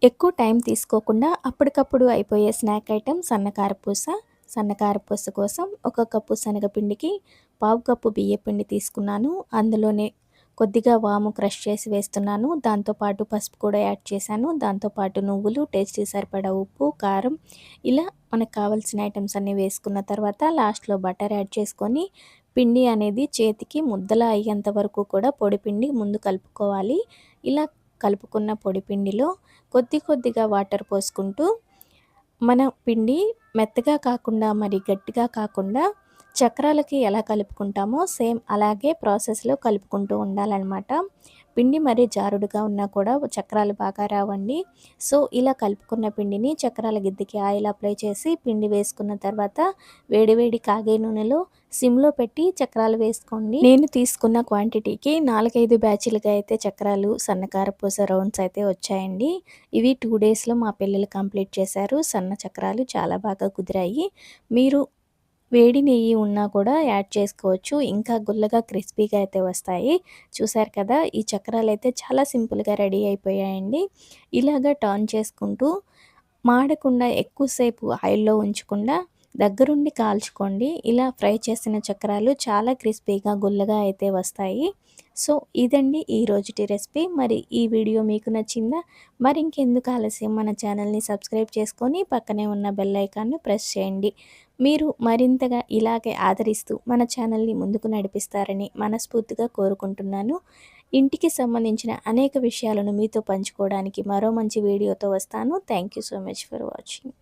ఎక్కువ టైం తీసుకోకుండా అప్పటికప్పుడు అయిపోయే స్నాక్ ఐటెమ్ సన్నకారపూస. సన్నకారపూస కోసం ఒక కప్పు శనగపిండికి పావు కప్పు బియ్యపిండి తీసుకున్నాను. అందులోనే కొద్దిగా వాము క్రష్ చేసి వేస్తున్నాను. దాంతోపాటు పసుపు కూడా యాడ్ చేశాను. దాంతోపాటు నువ్వులు, టేస్ట్‌కి సరిపడా ఉప్పు, కారం ఇలా మనకు కావాల్సిన ఐటెమ్స్ అన్నీ వేసుకున్న తర్వాత లాస్ట్‌లో బటర్ యాడ్ చేసుకొని పిండి అనేది చేతికి ముద్దలా అయ్యేంత వరకు కూడా పొడిపిండి ముందు కలుపుకోవాలి. ఇలా కలుపుకున్న పొడిపిండిలో కొద్దిగా వాటర్ పోసుకుంటూ మన పిండి మెత్తగా కాకుండా మరి గట్టిగా కాకుండా చక్రాలకి ఎలా కలుపుకుంటామో సేమ్ అలాగే ప్రాసెస్‌లో కలుపుకుంటూ ఉండాలనమాట. పిండి మరీ జారుడుగా ఉన్నా కూడా చక్రాలు బాగా రావండి. సో, ఇలా కలుపుకున్న పిండిని చక్రాల గిద్దకి ఆయిల్ అప్లై చేసి పిండి వేసుకున్న తర్వాత వేడి వేడి కాగే నూనెలో సిమ్‌లో పెట్టి చక్రాలు వేసుకోండి. నేను తీసుకున్న క్వాంటిటీకి 4, 5 బ్యాచులుగా అయితే చక్రాలు సన్నకారపూస రౌండ్స్ అయితే వచ్చాయండి. ఇవి 2 డేస్‌లో మా పిల్లలు కంప్లీట్ చేశారు. సన్న చక్రాలు చాలా బాగా కుదిరాయి. మీరు వేడి నెయ్యి ఉన్నా కూడా యాడ్ చేసుకోవచ్చు. ఇంకా గుల్లగా క్రిస్పీగా అయితే వస్తాయి. చూసారు కదా! ఈ చక్రాలైతే చాలా సింపుల్‌గా రెడీ అయిపోయాయండి. ఇలాగ టర్న్ చేసుకుంటూ మాడకుండా ఎక్కువసేపు ఆయిల్‌లో ఉంచకుండా దగ్గరుండి కాల్చుకోండి. ఇలా ఫ్రై చేసిన చక్రాలు చాలా క్రిస్పీగా, గుల్లగా అయితే వస్తాయి. సో, ఇదండి ఈ రోజుటి రెసిపీ. మరి ఈ వీడియో మీకు నచ్చిందా? మరింకెందుకు ఆలస్యం మన ఛానల్‌ని సబ్స్క్రైబ్ చేసుకొని పక్కనే ఉన్న బెల్ ఐకాన్‌ని ప్రెస్ చేయండి. మీరు మరింతగా ఇలాగే ఆదరిస్తూ మన ఛానల్‌ని ముందుకు నడిపిస్తారని మనస్ఫూర్తిగా కోరుకుంటున్నాను. ఇంటికి సంబంధించిన అనేక విషయాలను మీతో పంచుకోవడానికి మరో మంచి వీడియోతో వస్తాను. Thank you so much for watching.